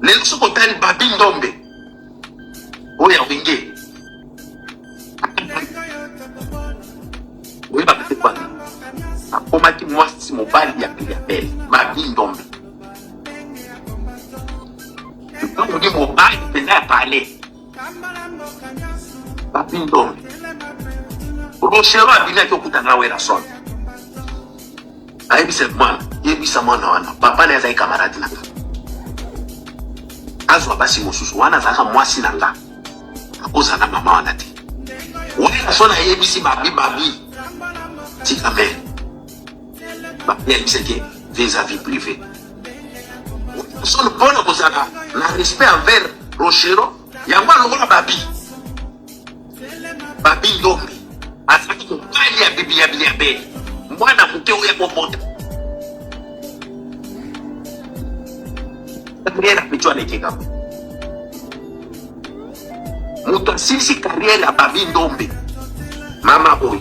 lelo soko tali Babi Ndombe oya winge oya bakate kwa akomaki mwasi mobali ya pele Babi Ndombe ngi mobali pena ya pale Babi Ndombe Rochero abili akokutana wera son ayebisa mwana yebisa mwana wana papa na azali kamaradi na nga azwa basi mosusu wana azalaka mwasi na nga akozala mama wana te wera son ayebisi Babi tika me Babi ayebisaki vis-à-vis privé son mpona kozala na respect envers Rochero yango alongola Babi Ndombe azalaki mobali ya bibi ya biliabe mwana moke oyo akobota kariere apetwana ekekako moto asilisi kariere ya Babi Ndombe mama oyo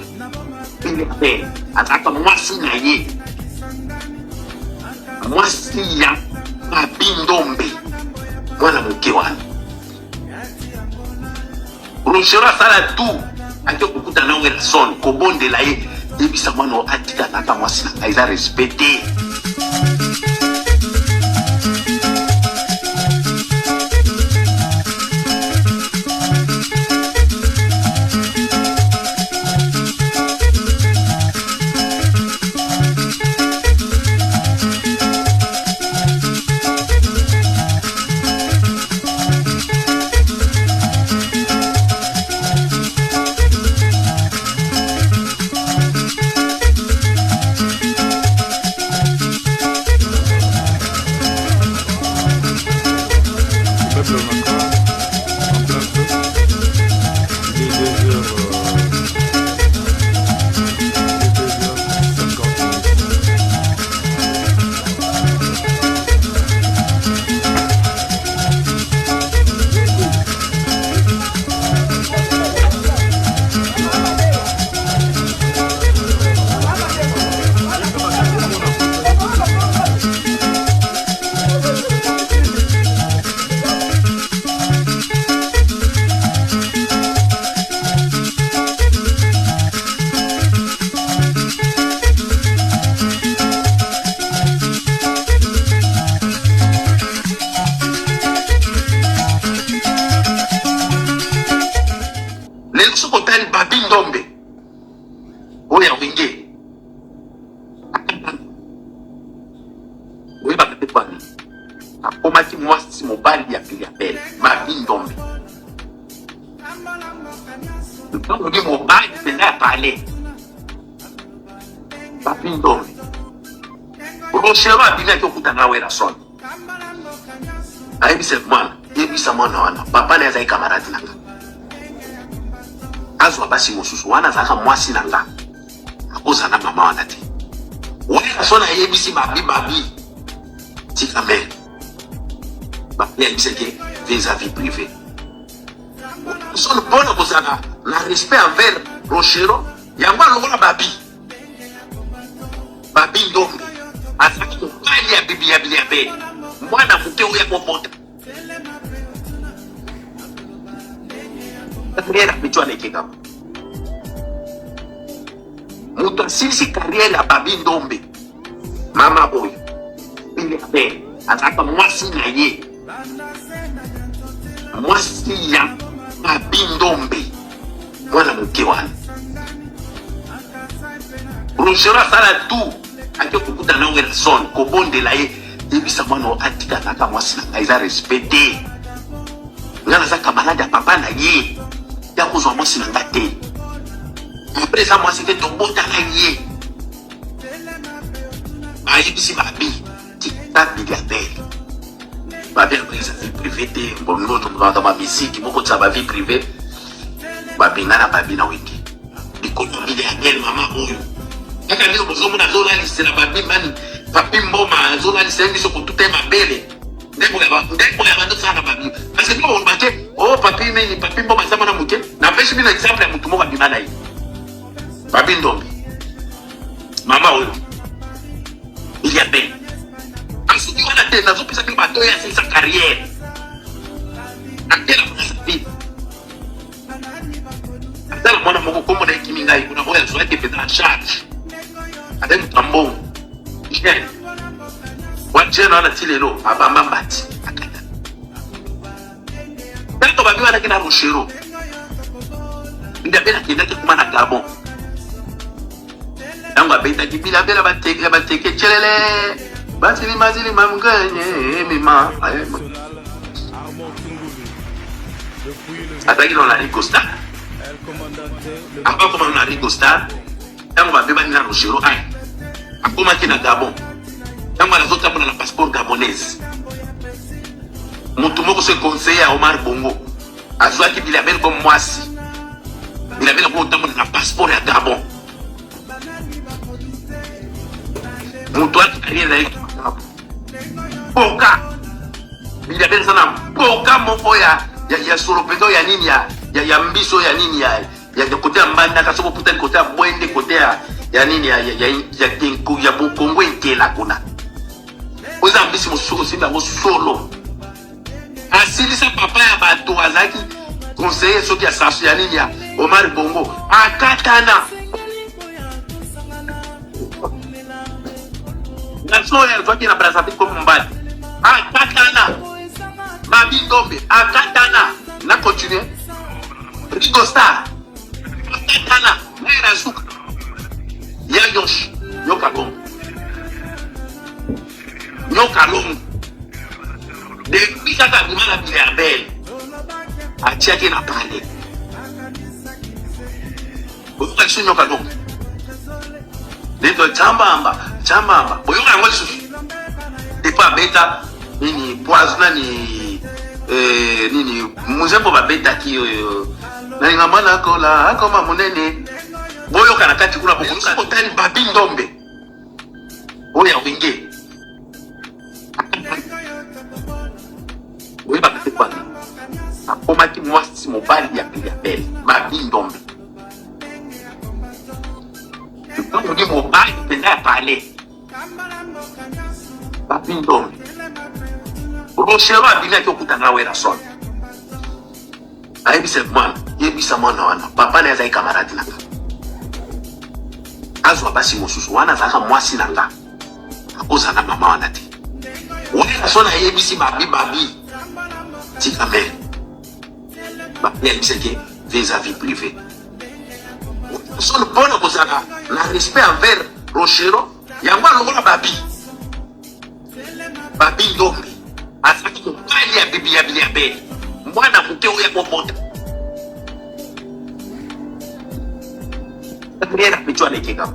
biliabe azalaka mwasi na ye mwasi ya Babi Ndombe mwana moke wana Rochero asala tu ake kokutana wera son kobondela ye yebisa mwana atika kaka mwasi na ngai eza respecte Babi Ndombe oya winge oya bakate kwa akomaki mwasi mobali ya pele Babi Ndombe ngi mobali pena ya pale Babi Ndombe Rochero abili akokutana wera son ayebisa mwana yebisa mwana wana papa na azali kamaradi na nga azwa basi mosusu wana azalaka mwasi na nga akozala mama wana te wera son ayebisi Babi tika me Babi ayebisaki vis-à-vis privé son mpona kozala na respect envers Rochero yango alongola Babi Ndombe azalaki mobali ya bibi ya biliabe mwana moke oyo akobota kariere apetwana ekekako moto asilisi kariere ya Babi Ndombe mama oyo biliabe azalaka mwasi na ye mwasi ya Babi Ndombe mwana moke wana Rochero asala tu ake kokutana wera son kobondela ye yebisa mwana atika kaka mwasi na ngai eza respecte nga naza kamarade ya papa na ye ya kozwa mwasi na nga te apres eza mwasi te tobotana ye ayebisi Babi tika biliabe Babi akoyesa vie privé te mbongoto mokaka bamisiki moko tsa ba vie privé babinga na Babi na wiki likolo mbili ya ngeli mama oyo kaka biso bozomona azolalisela Babi mani Papi Mboma azolalisela biso kotuta mabele ndeko ya bandosala Babi parce que on bate oh Papi nini Papi Mboma eza mwana moke na peshi bino exemple ya mutu moko abima na ye Babi Ndombe mama oyo il y a bien ensuite wana te nazopesa bino bato oyo asilisa carrière ambon jen wajen wana tilelo abamba mbati akata tanto babi wana kina Rochero nda bela kinaki kuma na Gabon tango abeta kibila bela bateke chelele batili mazili mamganye mima ataki dans la Rico Star apa comme na Rico Star tango babeba na Rochero ai akoma kina Gabon tango na zota na passeport gabonaise mutu moko se conseiller à Omar Bongo azwa ki bilabel comme mwasi bilabel ko tango na passeport ya Gabon mutu ati carrière na yiki poka bilabel sana poka moko ya soropeto ya nini ya mbiso ya nini ya kote ya mbanda kasoko puta kote ya bwende kote ya nini ya Kongo ikela kuna oza mbisi mosoko simba mo solo asilisa papa ya bato azaki conseiller soki ya sasu ya nini ya Omar Bongo akatana naso ya zwaki na Brazzaville comme mbali akatana Mabi Ndombe akatana na continue Rico Star akatana na Zuka ya Yosh Yokalongo Yokalongo depuis kaka bimana bilabel atiaki na pale okaki Yokalongo ndio chamba boyoka yango lisusu depa beta nini poison nini muzembo babeta ki na ngamana kola akoma munene boyoka na kati kuna bokunuka kotani Babi Ndombe oya winge oya bakate kwa akoma ki mwasi mobali ya bilabel Babi Ndombe donc ni mobali penda parler Babi Ndombe Rochero abili aki okutanga wera son ayebisa mwana wana papa na azali kamaradi nanga azwa basi mosusu wana azalaka mwasi nanga akozala mama wana te wera son ayebisi babi tika mele babi ayebisaki vis-à-vis privé son mpona kozala na respect envers Rochero yango alongola Babi Ndombe azaki mobali ya bibi ya bilabel mwana moke oyo ya kobota carrière apetu alekeka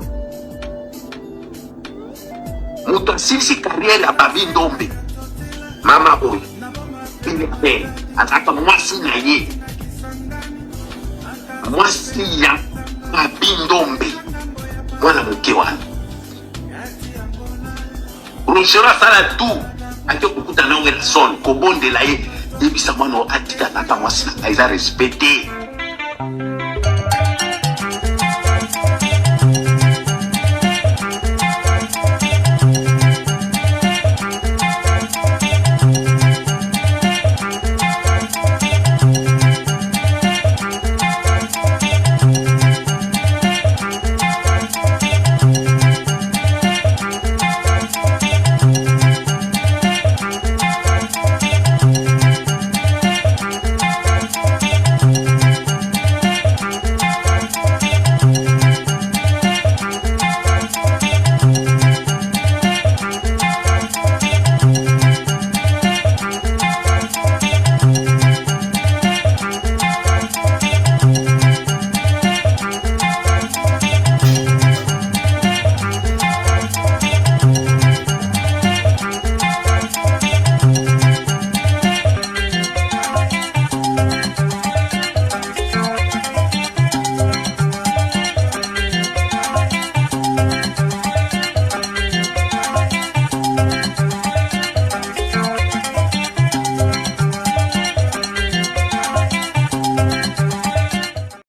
moto asilisi carrière ya Babi Ndombe mama oyo bilabel azalaka mwasi na ye mwasi ya Babi Ndombe mwana moke wana Rochero asala tout ake kokutana wera son kobondela ye yebisa mwana atika tata mwasi na eza respecté